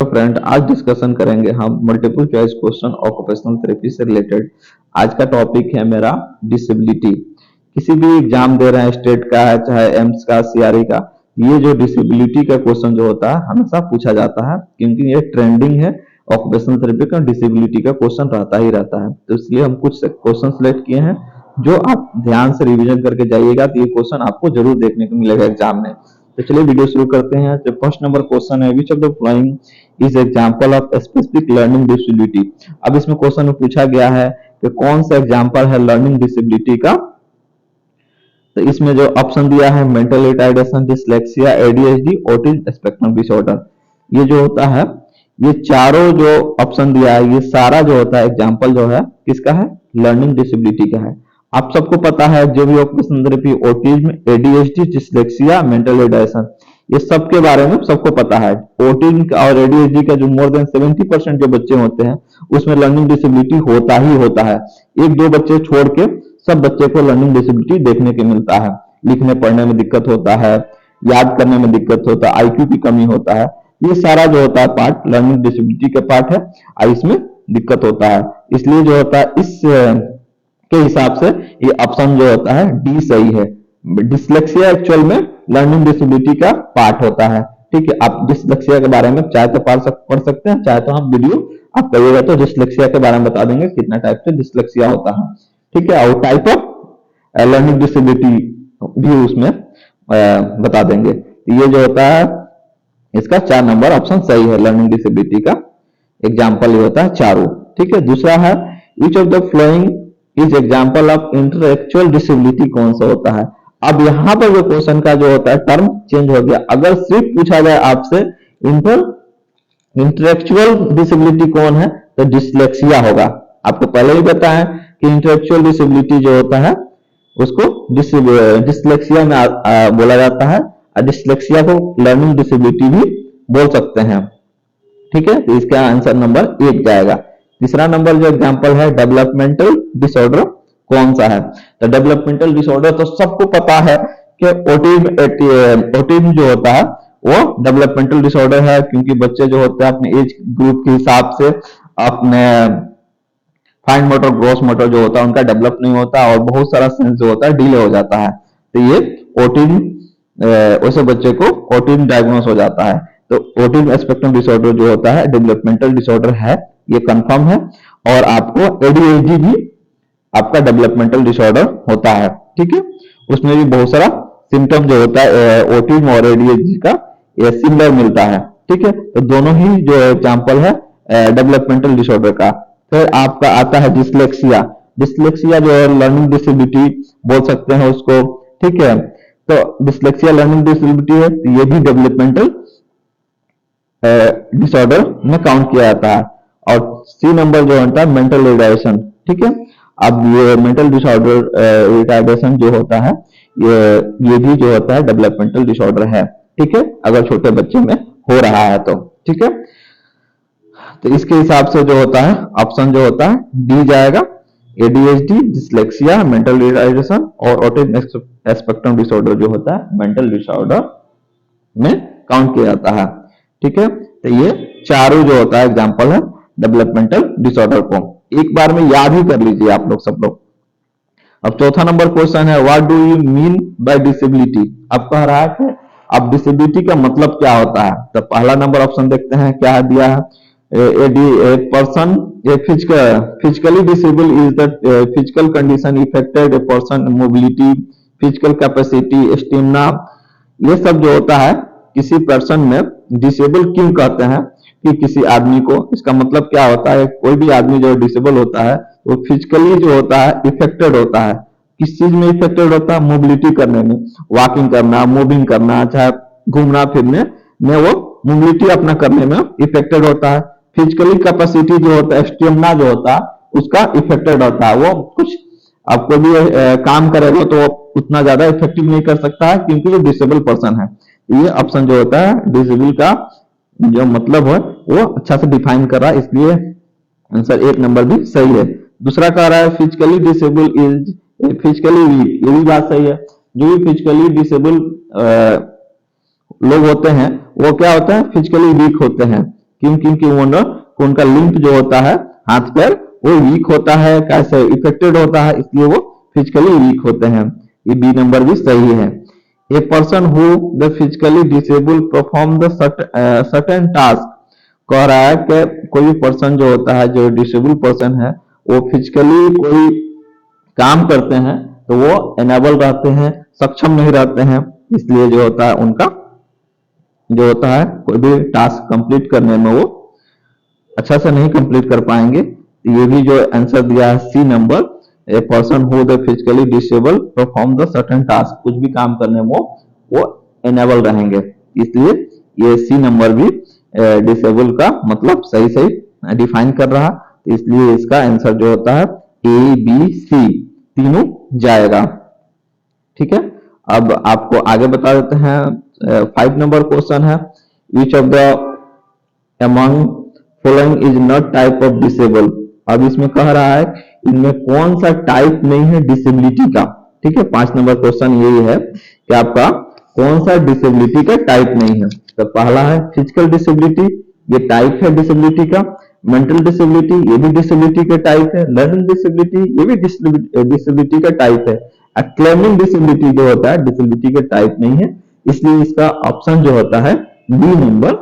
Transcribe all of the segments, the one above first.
Friend, आज discussion करेंगे हम multiple choice question occupational therapy से रिलेटेड। आज का टॉपिक है मेरा डिसेबिलिटी। किसी भी एग्जाम दे रहे हैं, स्टेट का है चाहे एम्स का, सीआरई का, ये जो डिसेबिलिटी का क्वेश्चन जो होता है हमेशा पूछा जाता है, क्योंकि ये ट्रेंडिंग है। ऑक्यूपेशनल थेरेपी का डिसेबिलिटी का क्वेश्चन रहता ही रहता है, तो इसलिए हम कुछ क्वेश्चन सिलेक्ट किए हैं जो आप ध्यान से रिविजन करके जाइएगा तो ये क्वेश्चन आपको जरूर देखने को मिलेगा एग्जाम में। तो चलिए वीडियो शुरू करते हैं। जो फर्स्ट नंबर क्वेश्चन है, which of the following is example of specific learning disability. अब इसमें क्वेश्चन में पूछा गया है कि कौन सा एग्जांपल है लर्निंग डिसेबिलिटी का। तो इसमें जो ऑप्शन दिया है, mental retardation, dyslexia, ADHD, autism spectrum disorder, ये जो होता है, ये चारों जो ऑप्शन दिया है, ये सारा जो होता है एग्जांपल जो है किसका है, लर्निंग डिसेबिलिटी का है। आप सबको पता है जो भी occupational therapy, autism, ADHD, dyslexia, mental retardation, ये सब के बारे में सबको पता है। ऑटिज्म और एडीएचडी का जो मोर देन 70% जो बच्चे होते हैं उसमें लर्निंग डिसेबिलिटी होता ही होता है। एक दो बच्चे छोड़ के सब बच्चे को लर्निंग डिसेबिलिटी देखने को मिलता है। लिखने पढ़ने में दिक्कत होता है, याद करने में दिक्कत होता है, आईक्यू की कमी होता है, ये सारा जो होता है पार्ट लर्निंग डिसेबिलिटी का पार्ट है और इसमें दिक्कत होता है। इसलिए जो होता है इस के हिसाब से ये ऑप्शन जो होता है डी सही है। डिसलेक्सिया एक्चुअल में लर्निंग डिसेबिलिटी का पार्ट होता है। ठीक है, आप डिसलेक्सिया के बारे में चाहे तो पढ़ सकते हैं, चाहे तो हम वीडियो आप करिएगा तो डिसलेक्सिया के बारे में बता देंगे कितना टाइप से डिसलेक्सिया होता है। ठीक है, और टाइप ऑफ लर्निंग डिसेबिलिटी भी उसमें बता देंगे। तो ये जो होता है इसका 4 नंबर ऑप्शन सही है। लर्निंग डिसेबिलिटी का एग्जाम्पल ये होता है चारों। ठीक है, दूसरा है which of the following is example of intellectual disability, कौन सा होता है। अब यहाँ पर जो क्वेश्चन का जो होता है टर्म चेंज हो गया। अगर सिर्फ पूछा जाए आपसे इंटेलेक्चुअल डिसेबिलिटी कौन है तो डिसलेक्सिया होगा। आपको पहले ही बताया कि इंटेलेक्चुअल डिसेबिलिटी जो होता है उसको डिसलेक्सिया में बोला जाता है, और डिसलेक्सिया को लर्निंग डिसेबिलिटी भी बोल सकते हैं। ठीक है, तो इसका आंसर नंबर 1 जाएगा। तीसरा नंबर जो एग्जांपल है डेवलपमेंटल डिसऑर्डर, कौन सा है। तो डेवलपमेंटल डिसऑर्डर तो सबको पता है कि ऑटिज्म जो होता है वो डेवलपमेंटल डिसऑर्डर है, क्योंकि बच्चे जो होते हैं अपने एज ग्रुप के हिसाब से अपने फाइन मोटर, ग्रॉस मोटर जो होता है उनका डेवलप नहीं होता और बहुत सारा सेंस जो होता है डिले हो जाता है। तो ये ऑटिज्म, वैसे बच्चे को ऑटिज्म डायग्नोस हो जाता है। तो ऑटिज्म स्पेक्ट्रम डिसऑर्डर जो होता है डेवलपमेंटल डिसऑर्डर है, ये कंफर्म है। और आपको एडीएचडी भी आपका डेवलपमेंटल डिसऑर्डर होता है। ठीक है, उसमें भी बहुत सारा सिम्टम जो होता है ऑटिज्म और एडीएचडी का ये सिमिलर मिलता है। ठीक है, तो दोनों ही जो एग्जांपल है डेवलपमेंटल डिसऑर्डर का। फिर आपका आता है डिसलेक्सिया। डिसलेक्सिया जो है लर्निंग डिसेबिलिटी बोल सकते हैं उसको। ठीक है, तो डिसलेक्सिया लर्निंग डिसेबिलिटी है, तो ये भी डेवलपमेंटल डिसऑर्डर में काउंट किया जाता है। और सी नंबर जो होता है मेंटल रिटार्डेशन। ठीक है, अब ये मेंटल डिसऑर्डर रिटार्डेशन जो होता है ये भी जो होता है डेवलपमेंटल डिसऑर्डर है। ठीक है, अगर छोटे बच्चे में हो रहा है तो। ठीक है, तो इसके हिसाब से जो होता है ऑप्शन जो होता है डी जाएगा। एडीएचडी, डिसलेक्सिया, मेंटल रिटार्डेशन और ऑटिज्म स्पेक्ट्रम डिसऑर्डर जो होता है मेंटल डिसऑर्डर में काउंट किया जाता है। ठीक है, तो ये चारों जो होता है एग्जांपल है डेवलपमेंटल डिसऑर्डर को। एक बार में याद ही कर लीजिए आप लोग सब लोग। अब चौथा नंबर क्वेश्चन है what do you mean by disability. अब कह रहा है कि अब डिसेबिलिटी का मतलब क्या होता है। तो पहला नंबर ऑप्शन देखते हैं क्या दिया है। A person, a physically disabled is the physical condition affected a person mobility, physical capacity, stamina, ये सब जो होता है किसी पर्सन में डिसेबल क्यों कहते हैं कि किसी आदमी को, इसका मतलब क्या होता है। कोई भी आदमी जो डिसेबल होता है वो फिजिकली जो होता है इफेक्टेड होता है। किस चीज में इफेक्टेड होता है, मोबिलिटी करने में, वॉकिंग करना, मूविंग करना, चाहे घूमना फिरने में वो मोबिलिटी अपना करने में इफेक्टेड होता है। फिजिकली कैपेसिटी जो होता है, स्टेमिना जो होता है उसका इफेक्टेड होता है। वो कुछ आपको भी काम करेगा तो उतना ज्यादा इफेक्टिव नहीं कर सकता है क्योंकि वो डिसेबल पर्सन है। ये ऑप्शन जो होता है डिसेबल का जो मतलब है वो अच्छा से डिफाइन कर रहा है, इसलिए आंसर 1 नंबर भी सही है। दूसरा कह रहा है physically disable is physically weak, ये भी बात सही है। जो भी फिजिकली डिसेबल लोग होते हैं वो क्या होता है, फिजिकली वीक होते हैं। क्योंकि उनका लिंक जो होता है हाथ पैर वो वीक होता है, कैसे इफेक्टेड होता है, इसलिए वो फिजिकली वीक होते हैं। ये बी नंबर भी सही है। ए person who the physically disable perform the certain task, कह रहा है कि कोई भी पर्सन जो होता है, जो डिसेबल पर्सन है, वो फिजिकली कोई काम करते हैं तो वो एनेबल रहते हैं, सक्षम नहीं रहते हैं, इसलिए जो होता है उनका जो होता है कोई भी टास्क कंप्लीट करने में वो अच्छा से नहीं कंप्लीट कर पाएंगे। ये भी जो आंसर दिया है C number, a person who the physically disable perform the certain task, कुछ भी काम करने में वो एनेबल रहेंगे, इसलिए ये सी नंबर भी डिसेबल का मतलब सही सही डिफाइन कर रहा, इसलिए इसका आंसर जो होता है ए बी सी तीनों जाएगा। ठीक है, अब आपको आगे बता देते हैं। 5 नंबर क्वेश्चन है, which of the among following is not type of disable। अब इसमें कह रहा है इनमें कौन सा टाइप नहीं है डिसेबिलिटी का। ठीक है, 5 नंबर क्वेश्चन यही है कि आपका कौन सा डिसेबिलिटी का टाइप नहीं है। तो पहला है फिजिकल डिसेबिलिटी, ये टाइप है डिसेबिलिटी का। मेंटल डिसेबिलिटी, ये भी डिसेबिलिटी का टाइप है। लर्निंग डिसेबिलिटी, ये भी डिसेबिलिटी का टाइप है। एक्लेमिंग डिसेबिलिटी जो होता है डिसेबिलिटी का टाइप नहीं है, इसलिए इसका ऑप्शन जो होता है बी नंबर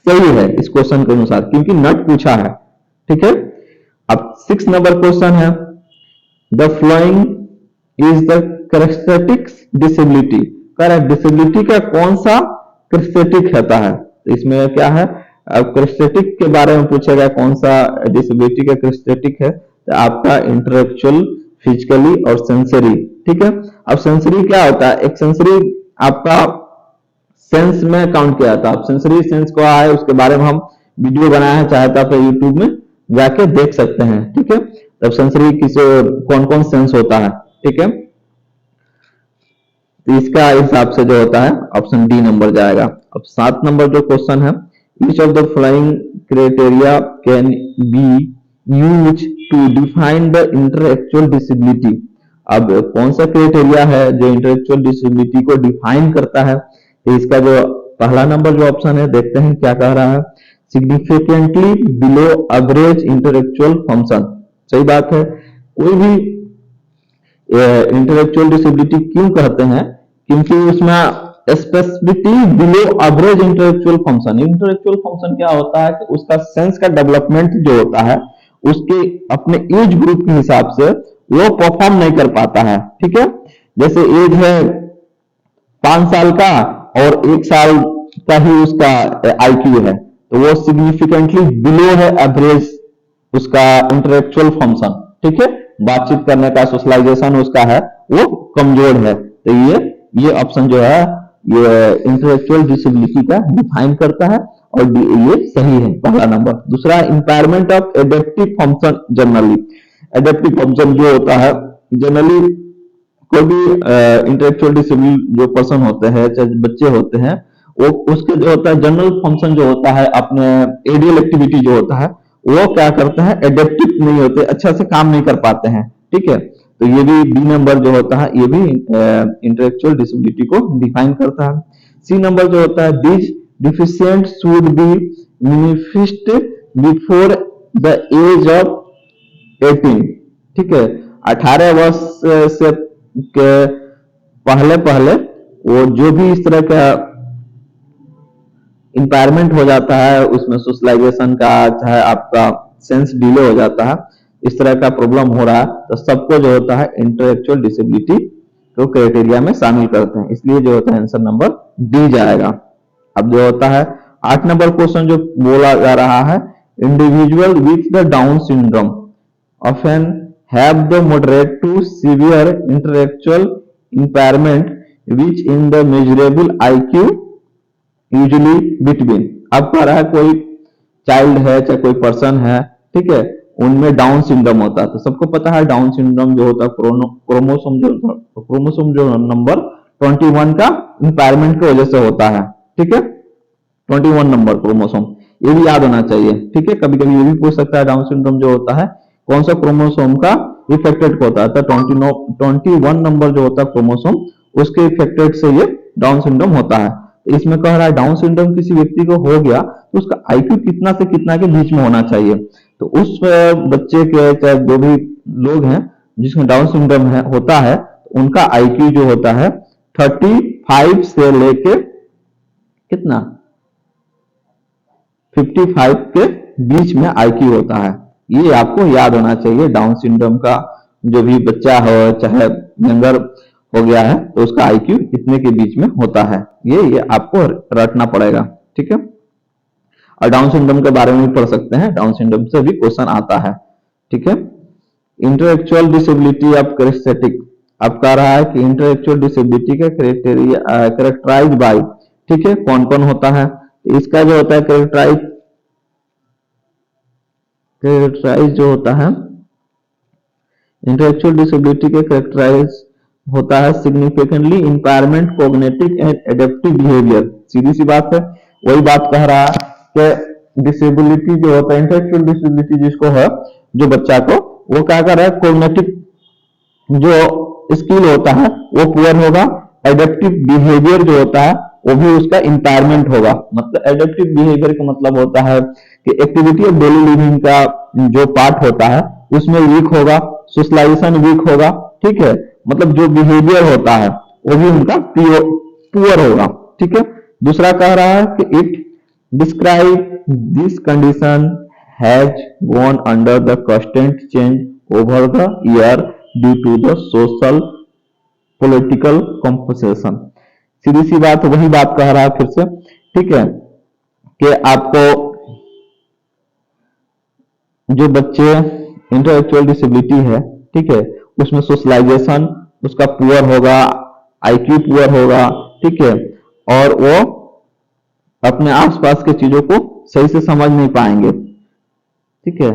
सही है इस क्वेश्चन के अनुसार, क्योंकि नट पूछा है। ठीक है, अब 6 नंबर क्वेश्चन है, the following is the characteristics disability. Correct, disability का कौन सा कैरेक्टरिस्टिक होता है, तो इसमें क्या है, अब कैरेक्टरिस्टिक के बारे में पूछेगा कौन सा डिसेबिलिटी का कैरेक्टरिस्टिक है, तो आपका इंटेलेक्चुअल, फिजिकली और सेंसरी। ठीक है, अब सेंसरी क्या होता है, एक सेंसरी आपका सेंस में काउंट किया जाता है। सेंसरी सेंस क्या है उसके बारे में हम वीडियो बनाया है, चाहे तो आप यूट्यूब में जाके देख सकते हैं। ठीक है, तब सेंसरी किसे कौन कौन सेंस होता है। ठीक है, तो इसका हिसाब से जो होता है ऑप्शन डी नंबर जाएगा। अब 7 नंबर जो क्वेश्चन है, each of the following criteria can be use to define the intellectual disability. अब कौन सा क्राइटेरिया है जो इंटेलेक्चुअल डिसेबिलिटी को डिफाइन करता है, तो इसका जो पहला नंबर जो ऑप्शन है, देखते हैं क्या कह रहा है, significantly below average intellectual function. सही बात है, कोई भी इंटेलेक्चुअल डिसेबिलिटी क्यों कहते हैं, क्योंकि उसमें specifically below average intellectual function. Intellectual function क्या होता है कि उसका सेंस का डेवलपमेंट जो होता है उसके अपने एज ग्रुप के हिसाब से वो परफॉर्म नहीं कर पाता है। ठीक है, जैसे एज है 5 साल का और 1 साल का ही उसका आईक्यू है, तो वो सिग्निफिकेंटली बिलो है एवरेज उसका इंटेलेक्चुअल फंक्शन। ठीक है, बातचीत करने का सोशलाइजेशन उसका है वो कमजोर है, तो ये ऑप्शन जो है ये इंटेलेक्चुअल डिसेबिलिटी का डिफाइन करता है और ये सही है पहला नंबर। दूसरा, impairment of adaptive function generally. Adaptive function जो होता है जनरली कोई भी इंटेलेक्चुअल डिसेबल जो पर्सन होते हैं, चाहे बच्चे होते हैं, वो उसके जो होता है जनरल फंक्शन जो होता है, अपने एडियल एक्टिविटी जो होता है वो क्या करते हैं, एडेप्टिव नहीं होते, अच्छा से काम नहीं कर पाते हैं। ठीक है, तो ये भी बी नंबर जो होता है ये भी इंटेलेक्चुअल डिसेबिलिटी को डिफाइन करता है। सी नंबर जो होता है, this deficient should be manifest before the age of 18। ठीक है, 18 वर्ष से के पहले पहले वो जो भी इस तरह का इंपायरमेंट हो जाता है, उसमें सोशलाइजेशन का, चाहे आपका सेंस डिले हो जाता है, इस तरह का प्रॉब्लम हो रहा है, तो सबको जो होता है इंटेलेक्चुअल डिसेबिलिटी को क्राइटेरिया में शामिल करते हैं, इसलिए जो होता है आंसर नंबर डी जाएगा। अब जो होता है 8 नंबर क्वेश्चन जो बोला जा रहा है, individual with the down syndrome often have the moderate to severe intellectual impairment which in the measurable IQ usually between। अब कह रहा है कोई चाइल्ड है चाहे कोई पर्सन है, ठीक है, उनमें डाउन सिंड्रोम होता है। तो सबको पता है डाउन सिंड्रोम जो होता है क्रोमोसोम जो नंबर 21 का इंपायरमेंट की वजह से होता है। ठीक है, 21 नंबर क्रोमोसोम, ये भी याद होना चाहिए। ठीक है, कभी कभी ये भी पूछ सकता है डाउन सिंड्रोम जो होता है कौन सा क्रोमोसोम का इफेक्टेड होता है, तो 21 नंबर जो होता है क्रोमोसोम उसके इफेक्टेड से ये डाउन सिंड्रोम होता है। तो इसमें कह रहा है डाउन सिंड्रोम किसी व्यक्ति को हो गया तो उसका आईक्यू कितना से कितना के बीच में होना चाहिए। तो उस बच्चे के चाहे जो भी लोग हैं जिसमें डाउन सिंड्रोम होता है, उनका आईक्यू जो होता है 35 से लेके कितना 55 के बीच में आईक्यू होता है। ये आपको याद होना चाहिए। डाउन सिंड्रोम का जो भी बच्चा हो चाहे यंगर हो गया है तो उसका आईक्यू इतने के बीच में होता है। ये आपको रटना पड़ेगा, ठीक है। और डाउन सिंड्रोम के बारे में भी पढ़ सकते हैं, डाउन सिंड्रोम से भी क्वेश्चन आता है, ठीक है। इंटेलेक्चुअल डिसेबिलिटी ऑफ किनेस्थेटिक, अब कह रहा है कि इंटेलेक्चुअल डिसेबिलिटी का क्राइटेरिया कैरेक्टराइज बाय, ठीक है, कौन कौन होता है। इसका जो होता है कैरेक्टराइज जो होता है इंटेलेक्चुअल डिसेबिलिटी के कैरेक्टराइज होता है significantly impairment cognitive and adaptive behaviour. सीधी सी बात है, वही बात कह रहा है कि डिसेबिलिटी जो होता है इंटेलेक्चुअल डिसेबिलिटी जिसको है जो बच्चा को, वो क्या कर रहा है कॉग्निटिव जो स्किल होता है वो पुअर होगा, एडेप्टिव बिहेवियर जो होता है वो भी उसका इंपायरमेंट होगा। मतलब एडेप्टिव बिहेवियर का मतलब होता है कि एक्टिविटी ऑफ डेली लिविंग का जो पार्ट होता है उसमें वीक होगा, सोशलाइजेशन वीक होगा, ठीक है। मतलब जो बिहेवियर होता है वो भी उनका पुअर होगा, ठीक है। दूसरा कह रहा है कि it describe this condition has gone under the constant change over the year due to the social political composition. सीधी सी बात, वही बात कह रहा है फिर से, ठीक है, कि आपको जो बच्चे इंटेलेक्चुअल डिसेबिलिटी है, ठीक है, उसमें सोशलाइजेशन उसका पुअर होगा, आईक्यू पुअर होगा, ठीक है, और वो अपने आसपास के चीजों को सही से समझ नहीं पाएंगे, ठीक है।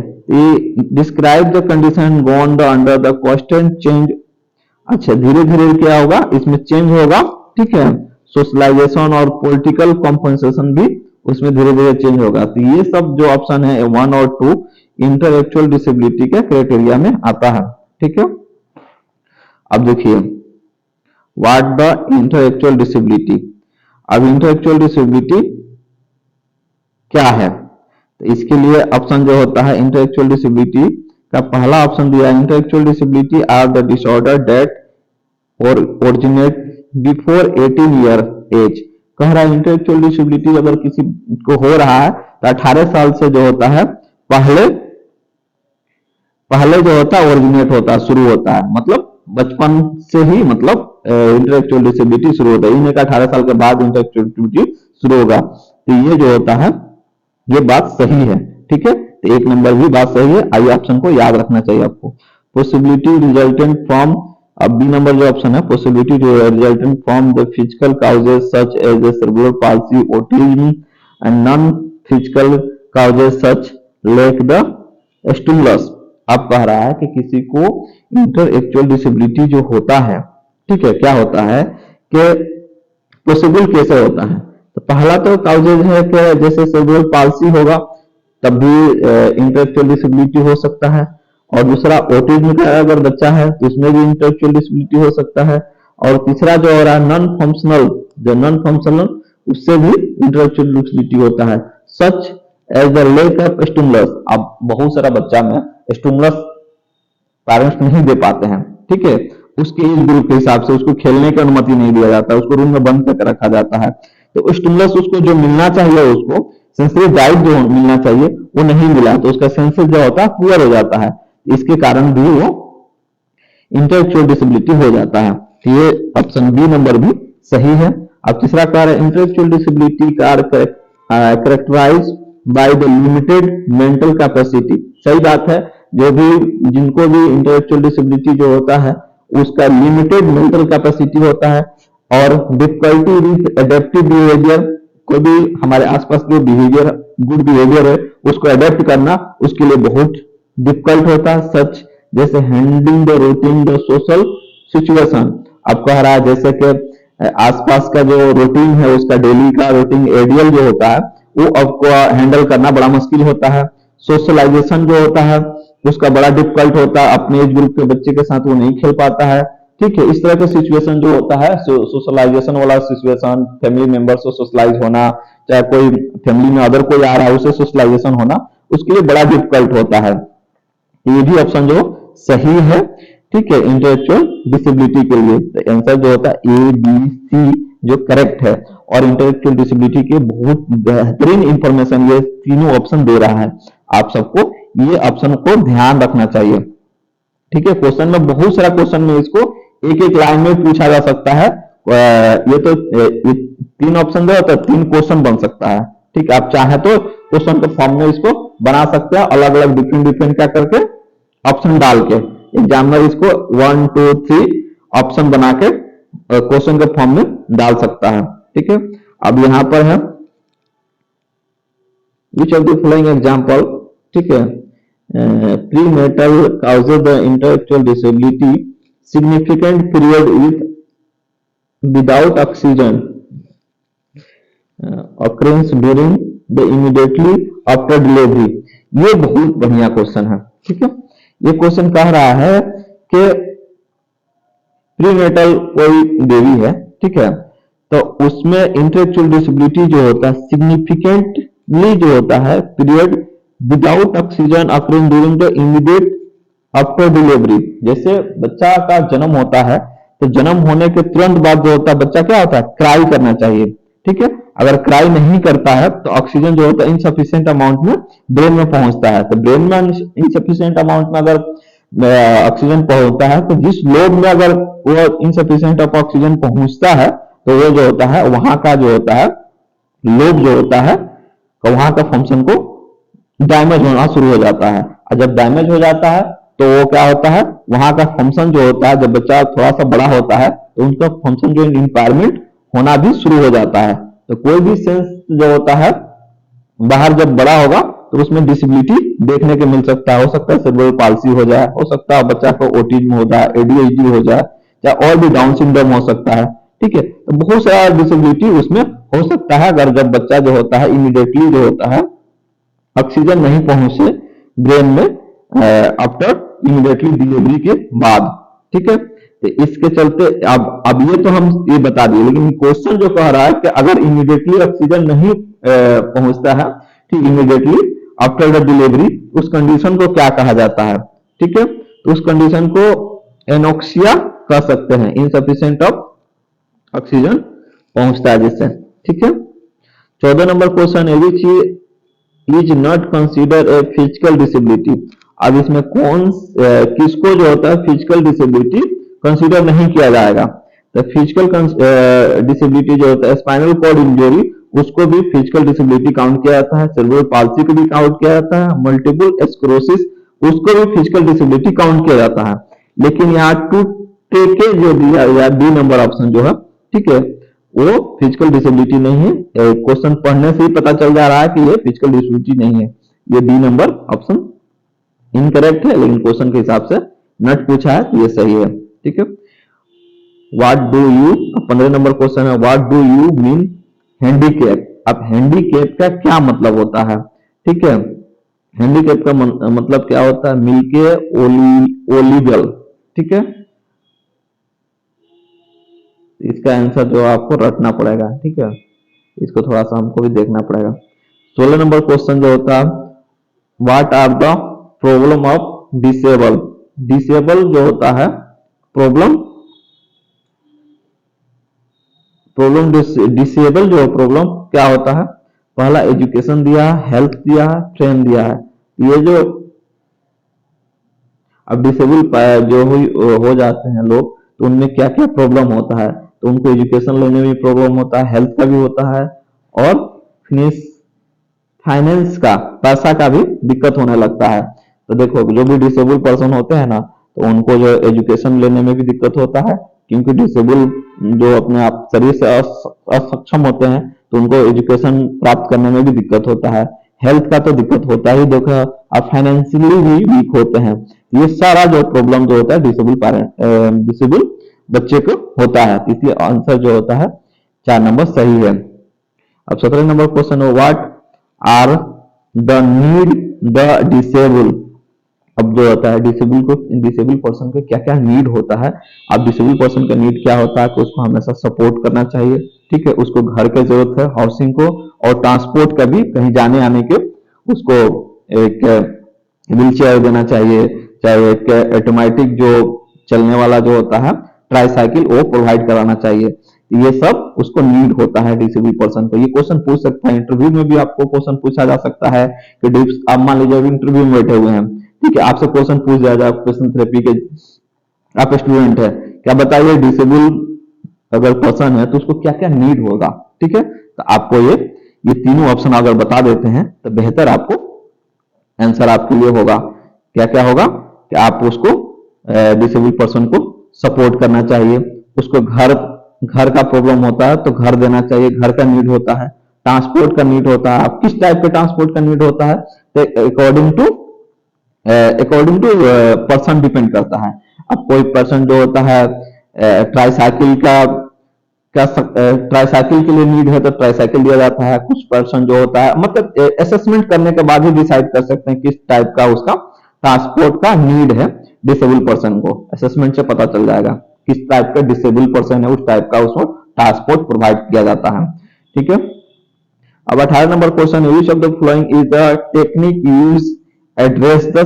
Describe the condition gone the under the constant change. अच्छा, धीरे धीरे क्या होगा इसमें चेंज होगा, ठीक है, सोशलाइजेशन और पॉलिटिकल कॉम्पनसेशन भी उसमें धीरे धीरे चेंज होगा। तो ये सब जो ऑप्शन है 1 और 2 इंटेलेक्चुअल डिसेबिलिटी के क्राइटेरिया में आता है, ठीक है। अब देखिए व्हाट द इंटेलेक्चुअल डिसेबिलिटी। अब इंटेलेक्चुअल डिसेबिलिटी क्या है, तो इसके लिए ऑप्शन जो होता है इंटेलेक्चुअल डिसेबिलिटी का पहला ऑप्शन दिया है, intellectual disability are the disorder that और ओरिजिनेट बिफोर 18 ईयर एज। कह रहा है इंटेलेक्चुअल डिसेबिलिटी अगर किसी को हो रहा है तो 18 साल से जो होता है पहले जो होता है ओरिजिनेट होता है, शुरू होता है, मतलब बचपन से ही मतलब इंटेलेक्चुअल डिसेबिलिटी शुरू होता है। इन्हें का 18 साल के बाद इंटेलेक्चुअल डिसेबिलिटी शुरू होगा। तो ये जो होता है ये बात सही है, ठीक है। तो 1 नंबर भी बात सही है, आई ऑप्शन को याद रखना चाहिए आपको। पॉसिबिलिटी रिजल्टेंट फ्रॉम, अब बी नंबर जो ऑप्शन है possibility resultant from the physical causes such as the cerebral palsy, autism and non physical causes such like the stimulus. अब कह रहा है कि किसी को इंटेलेक्चुअल डिसेबिलिटी जो होता है, ठीक है, क्या होता है कि पॉसिबल कैसे होता है। तो पहला तो काउजेज है कि जैसे सेरेब्रल पाल्सी होगा तब भी इंटेलेक्चुअल डिसेबिलिटी हो सकता है, और दूसरा ऑटिज्म का अगर बच्चा है तो उसमें भी इंटेलेक्चुअल डिसेबिलिटी हो सकता है, और तीसरा जो हो रहा है नॉन फंक्शनल उससे भी इंटेलेक्चुअल डिसेबिलिटी होता है, such as the lack of stimulus. अब बहुत सारा बच्चा में स्टिमुलस पेरेंट्स नहीं दे पाते हैं, ठीक है, उसके एज ग्रुप के हिसाब से उसको खेलने की अनुमति नहीं दिया जाता, उसको रूम में बंद करके रखा जाता है। तो स्टिमुलस उसको जो मिलना चाहिए, उसको सेंसरी डाइट जो मिलना चाहिए वो नहीं मिला, तो उसका सेंसेस जो होता है पुअर हो जाता है, इसके कारण भी वो इंटेलेक्चुअल डिसेबिलिटी हो जाता है। तो ये ऑप्शन बी नंबर भी सही है। अब तीसरा कार्य इंटेलेक्चुअल डिसेबिलिटी का characterise by the limited mental capacity. सही बात है, जो भी जिनको भी इंटेलेक्चुअल डिसेबिलिटी जो होता है उसका लिमिटेड मेंटल कैपेसिटी होता है, और डिफिकल्टी विद एडेप्टिव बिहेवियर, कोई भी हमारे आसपास जो बिहेवियर गुड बिहेवियर है उसको अडेप्ट करना उसके लिए बहुत डिफिकल्ट होता है, सच जैसे handling the routine the social situation. अब कह रहा है जैसे कि आसपास का जो रूटीन है उसका डेली का रूटीन एडियल जो होता है वो आपको हैंडल करना बड़ा मुश्किल होता है। सोशलाइजेशन जो होता है उसका बड़ा डिफिकल्ट होता है, अपने एज ग्रुप के बच्चे के साथ वो नहीं खेल पाता है, ठीक है। इस तरह का सिचुएशन जो होता है, सोशलाइजेशन वाला सिचुएशन, फैमिली मेंबर से सोशलाइज होना, चाहे कोई फैमिली में अदर कोई आ रहा है उसे सोशलाइजेशन होना, उसके लिए बड़ा डिफिकल्ट होता है। ये भी ऑप्शन जो सही है, ठीक है, इंटेलेक्चुअल डिसेबिलिटी के लिए। तो आंसर जो होता है ए बी सी जो करेक्ट है। और इंटेलेक्चुअल डिसेबिलिटी के बहुत बेहतरीन इंफॉर्मेशन ये तीनों ऑप्शन दे रहा है। आप सबको ये ऑप्शन को ध्यान रखना चाहिए, ठीक है। क्वेश्चन में बहुत सारा क्वेश्चन में इसको एक एक लाइन में पूछा जा सकता है। ये तो ये तीन ऑप्शन दो तो तीन क्वेश्चन बन सकता है, ठीक है। आप चाहे तो क्वेश्चन के फॉर्म में इसको बना सकते हैं, अलग अलग डिफरेंट डिफरेंट क्या करके ऑप्शन डाल के। एग्जामिनर इसको 1 2 3 ऑप्शन बना के क्वेश्चन के फॉर्म में डाल सकता है, ठीक है। अब यहां पर है which of the following example, ठीक है, prenatal causes the intellectual disability significant period without oxygen occurrence during the immediately after delivery। ये बहुत बढ़िया क्वेश्चन है, ठीक है। ये क्वेश्चन कह रहा है कि प्रीनेटल कोई बेबी है, ठीक है, तो उसमें इंटेलेक्चुअल डिसेबिलिटी जो होता है सिग्निफिकेंटली जो होता है period without oxygen occurring during the immediate after delivery. जैसे बच्चा का जन्म होता है तो जन्म होने के तुरंत बाद जो होता है बच्चा क्या होता है, क्राई करना चाहिए, ठीक है। अगर क्राई नहीं करता है तो ऑक्सीजन जो होता है इनसफिशिएंट अमाउंट में ब्रेन में पहुंचता है। तो ब्रेन में इनसफिशिएंट अमाउंट में अगर ऑक्सीजन पहुंचता है तो जिस लोब में अगर वो इनसफिशिएंट ऑफ ऑक्सीजन पहुंचता है तो वो जो होता है वहां का जो होता है लोब जो होता है तो वहां का फंक्शन को डैमेज होना शुरू हो जाता है। और जब डैमेज हो जाता है तो वो क्या होता है, वहां का फंक्शन जो होता है, जब बच्चा थोड़ा सा बड़ा होता है तो उनका फंक्शन जो इंपायरमेंट होना भी शुरू हो जाता है। तो कोई भी सेंस जो होता है बाहर जब बड़ा होगा तो उसमें डिसेबिलिटी देखने को मिल सकता है। हो सकता है सेरेब्रल पाल्सी हो जाए, हो सकता है बच्चा को ऑटिज्म हो जाए, एडीएचडी हो जाए, या और भी डाउन सिंड्रोम हो सकता है, ठीक है। तो बहुत सारा डिसेबिलिटी उसमें हो सकता है अगर जब बच्चा जो होता है इमीडिएटली जो होता है ऑक्सीजन नहीं पहुंचे ब्रेन में आफ्टर इमीडिएटली डिलीवरी के बाद, ठीक है। तो इसके चलते अब ये तो हम ये बता दिए, लेकिन क्वेश्चन जो कह रहा है कि अगर इमीडिएटली ऑक्सीजन नहीं पहुंचता है, ठीक, इमीडिएटली आफ्टर द डिलीवरी, उस कंडीशन को क्या कहा जाता है, ठीक है। तो उस कंडीशन को एनोक्सिया कह सकते हैं, इनसफिशिएंट ऑफ ऑक्सीजन पहुंचता है जिससे, ठीक है। 14 नंबर क्वेश्चन है which is not consider a physical disability. अब इसमें किसको जो होता है फिजिकल डिसेबिलिटी कंसीडर नहीं किया जाएगा। तो फिजिकल डिसेबिलिटी जो होता है स्पाइनल कॉर्ड इंजरी, उसको भी फिजिकल डिसेबिलिटी काउंट किया जाता है। सेरेब्रल पाल्सी को भी काउंट किया जाता है। मल्टीपल स्क्लेरोसिस, उसको भी फिजिकल डिसेबिलिटी काउंट किया जाता है। लेकिन यहाँ टू के जो दिया या डी नंबर ऑप्शन जो है, ठीक है, वो फिजिकल डिसेबिलिटी नहीं है। क्वेश्चन पढ़ने से ही पता चल जा रहा है कि ये फिजिकल डिसेबिलिटी नहीं है। ये डी नंबर ऑप्शन इनकरेक्ट है, लेकिन क्वेश्चन के हिसाब से नट पूछा है तो ये सही है, ठीक है। What do you, 15 number question है, what do you mean handicap. अब हैंडीकैप का क्या मतलब होता है, ठीक है। हैंडीकैप का मतलब क्या होता है, मिलके ओलीगल, ठीक है। इसका आंसर जो आपको रटना पड़ेगा, ठीक है, इसको थोड़ा सा हमको भी देखना पड़ेगा। 16 नंबर क्वेश्चन जो होता है, what are the problem of disable. Disable जो होता है प्रॉब्लम डिसेबल जो प्रॉब्लम क्या होता है, पहला एजुकेशन दिया है, हेल्थ दिया है, फ्रेम दिया है। ये जो अब डिसेबल जो हो जाते हैं लोग तो उनमें क्या क्या प्रॉब्लम होता है, तो उनको एजुकेशन लेने में प्रॉब्लम होता है, हेल्थ का भी होता है, और फाइनेंस का, पैसा का भी दिक्कत होने लगता है। तो देखो जो भी डिसेबल पर्सन होते हैं ना, तो उनको जो एजुकेशन लेने में भी दिक्कत होता है, क्योंकि डिसेबल जो अपने आप शरीर से असक्षम होते हैं तो उनको एजुकेशन प्राप्त करने में भी दिक्कत होता है। हेल्थ का तो दिक्कत होता ही, देखो आप फाइनेंशियली भी वीक होते हैं। ये सारा जो प्रॉब्लम जो होता है डिसेबल बच्चे को होता है, इसलिए आंसर जो होता है 4 नंबर सही है। अब 17 नंबर क्वेश्चन है, what are the need the disable. अब जो होता है डिसेबल पर्सन के क्या क्या नीड होता है। अब डिसेबल पर्सन का नीड क्या होता है कि उसको हमेशा सपोर्ट करना चाहिए, ठीक है, उसको घर की जरूरत है, हाउसिंग को, और ट्रांसपोर्ट का भी, कहीं जाने आने के उसको एक व्हील चेयर देना चाहिए, चाहे एक ऑटोमेटिक जो चलने वाला जो होता है ट्राईसाइकिल वो प्रोवाइड कराना चाहिए। ये सब उसको नीड होता है डिसेबल पर्सन को। ये क्वेश्चन पूछ सकता है, इंटरव्यू में भी आपको क्वेश्चन पूछा जा सकता है कि आप मान लीजिए इंटरव्यू में बैठे हुए हैं, ठीक है, आपसे क्वेश्चन पूछ दिया जाए ऑक्यूपेशनल थेरेपी के, आप स्टूडेंट है, क्या बताइए डिसेबल अगर पर्सन है तो उसको क्या क्या नीड होगा, ठीक है। तो आपको ये तीनों ऑप्शन अगर बता देते हैं तो बेहतर आपको आंसर आपके लिए होगा। क्या क्या होगा कि आप उसको डिसेबल पर्सन को सपोर्ट करना चाहिए, उसको घर घर का प्रॉब्लम होता है तो घर देना चाहिए, घर का नीड होता है, ट्रांसपोर्ट का नीड होता है, आप किस टाइप के ट्रांसपोर्ट का नीड होता है तो अकॉर्डिंग टू पर्सन डिपेंड करता है। अब कोई पर्सन जो होता है ट्राईसाइकिल ट्राईसाइकिल के लिए नीड है तो ट्राईसाइकिल दिया जाता है। कुछ पर्सन जो होता है, मतलब असेसमेंट करने के बाद ही डिसाइड कर सकते हैं किस टाइप का उसका ट्रांसपोर्ट का नीड है। डिसेबल पर्सन को असेसमेंट से पता चल जाएगा किस टाइप का डिसेबल पर्सन है, उस टाइप का उसको ट्रांसपोर्ट प्रोवाइड किया जाता है, ठीक है। अब 18 number question, which of the following is the technique use address the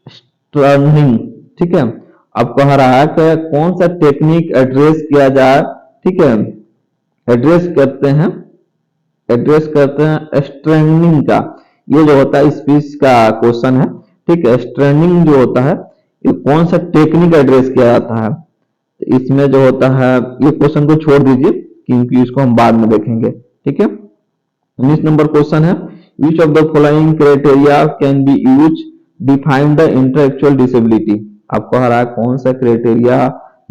stunning, ठीक है। अब कह रहा है कि कौन सा टेक्निक एड्रेस किया जाए, ठीक है, एड्रेस करते हैं स्ट्रेनिंग का। ये जो होता है स्पीच का क्वेश्चन है, ठीक है। स्ट्रेनिंग जो होता है ये कौन सा टेक्निक एड्रेस किया जाता है, तो इसमें जो होता है, ये क्वेश्चन को छोड़ दीजिए क्योंकि इसको हम बाद में देखेंगे, ठीक है। 19 नंबर क्वेश्चन है, which of the following criteria can be use define the intellectual disability. आपको कह रहा है कौन सा क्राइटेरिया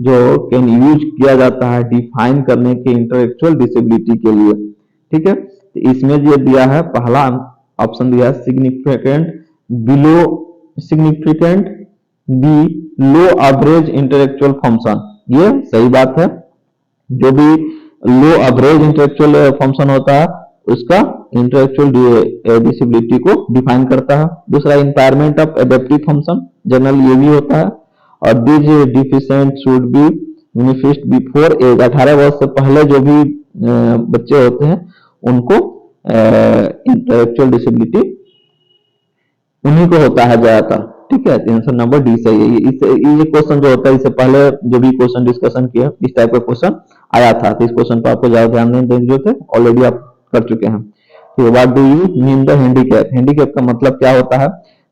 जो कैन यूज किया जाता है डिफाइन करने के इंटेलेक्चुअल डिसेबिलिटी के लिए, ठीक है। तो इसमें जो दिया है, पहला ऑप्शन दिया है सिग्निफिकेंट लो एवरेज इंटेलेक्चुअल फंक्शन। ये सही बात है, जो भी लो एवरेज इंटेलेक्चुअल फंक्शन होता है उसका इंटेलेक्चुअल डिसेबिलिटी को डिफाइन करता है। दूसरा impairment of adaptive function, general ये भी होता है। और this deficient should be manifest before age, 18 वर्ष से पहले जो भी बच्चे होते हैं उनको इंटेलेक्चुअल डिसेबिलिटी उन्हीं को होता है ज्यादातर, ठीक है। आंसर नंबर डी सही है। ये क्वेश्चन जो होता है, इससे पहले जो भी क्वेश्चन डिस्कशन किया इस टाइप का क्वेश्चन आया था, तो इस क्वेश्चन पर आपको ज्यादा ध्यान देने की जरूरत है, ऑलरेडी आप कर चुके हैं। तो what do you mean the handicap, handicap का मतलब क्या होता है,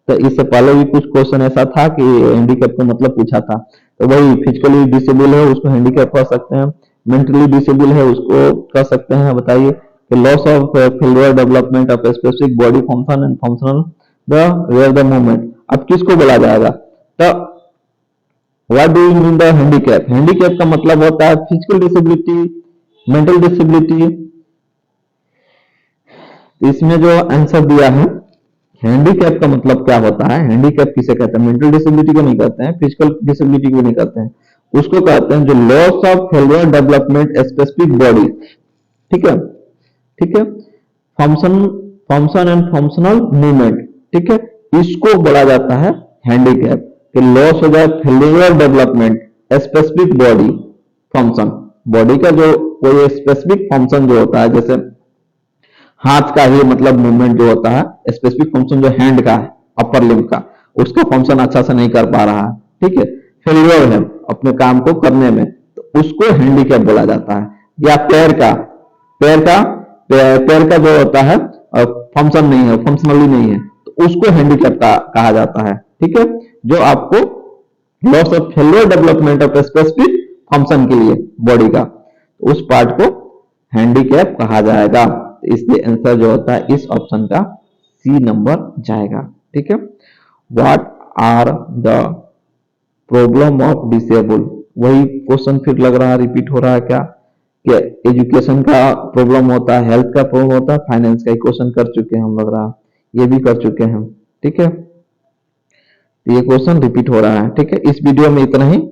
तो इससे पहले भी कुछ क्वेश्चन ऐसा था कि हैंडीकैप का मतलब पूछा था। तो वही फिजिकली डिसेबल है उसको हैंडीकैप कह सकते हैं, मेंटली डिसेबल है उसको कह सकते हैं, बताइए loss of failure development of specific body function and functional the movement. अब किसको बोला जाएगा, तो what do you mean the handicap, handicap का मतलब होता है फिजिकल डिसेबिलिटी, मेंटल डिसेबिलिटी। इसमें जो आंसर दिया है, हैंडीकैप का मतलब क्या होता है, हैंडीकैप किसे कहते हैं, मेंटल डिसेबिलिटी को नहीं कहते हैं, फिजिकल डिसेबिलिटी को नहीं कहते हैं, उसको कहते हैं जो loss of failure development specific body, ठीक है, ठीक है। फंक्शन एंड फंक्शनल मूवमेंट, ठीक है, इसको बोला जाता है हैंडीकैप, कि लॉस हो जाए failure development specific body function, body का जो कोई स्पेसिफिक फंक्शन जो होता है, जैसे हाथ का ही मतलब मूवमेंट जो होता है, स्पेसिफिक फंक्शन जो हैंड का है, अपर लिम्ब का, उसका फंक्शन अच्छा से नहीं कर पा रहा है, ठीक है, फेलियर है अपने काम को करने में, तो उसको हैंडीकैप बोला जाता है। या पैर का जो होता है फंक्शन नहीं है, फंक्शनली नहीं है, तो उसको हैंडीकैप कहा जाता है, ठीक है, जो आपको loss of failure development of specific function के लिए बॉडी का, उस पार्ट को हैंडीकैप कहा जाएगा। इसलिए आंसर जो होता है इस ऑप्शन का सी नंबर जाएगा, ठीक है। What are the problem of disable, वही क्वेश्चन फिर लग रहा है रिपीट हो रहा है क्या, कि एजुकेशन का प्रॉब्लम होता है, हेल्थ का प्रॉब्लम होता है, फाइनेंस का क्वेश्चन कर चुके हैं हम, लग रहा है ये भी कर चुके हैं, ठीक है। तो ये क्वेश्चन रिपीट हो रहा है, ठीक है। इस वीडियो में इतना ही,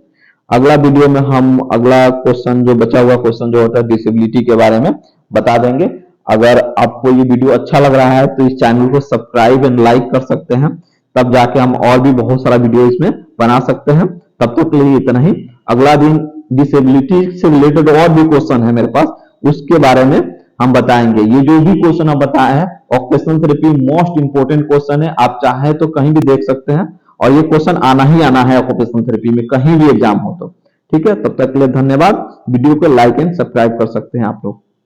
अगला वीडियो में हम अगला क्वेश्चन जो बचा हुआ क्वेश्चन जो होता है डिसेबिलिटी के बारे में बता देंगे। अगर आपको ये वीडियो अच्छा लग रहा है तो इस चैनल को सब्सक्राइब एंड लाइक कर सकते हैं, तब जाके हम और भी बहुत सारा वीडियो इसमें बना सकते हैं। तब तक के लिए इतना ही। अगला दिन डिसेबिलिटी से रिलेटेड और भी क्वेश्चन है मेरे पास, उसके बारे में हम बताएंगे। ये जो भी क्वेश्चन हम बताए हैं occupational therapy most important question है, आप चाहे तो कहीं भी देख सकते हैं और ये क्वेश्चन आना ही आना है ऑक्यूपेशनल थेरेपी में, कहीं भी एग्जाम हो तो। ठीक है, तब तक के लिए धन्यवाद। वीडियो को लाइक एंड सब्सक्राइब कर सकते हैं आप लोग।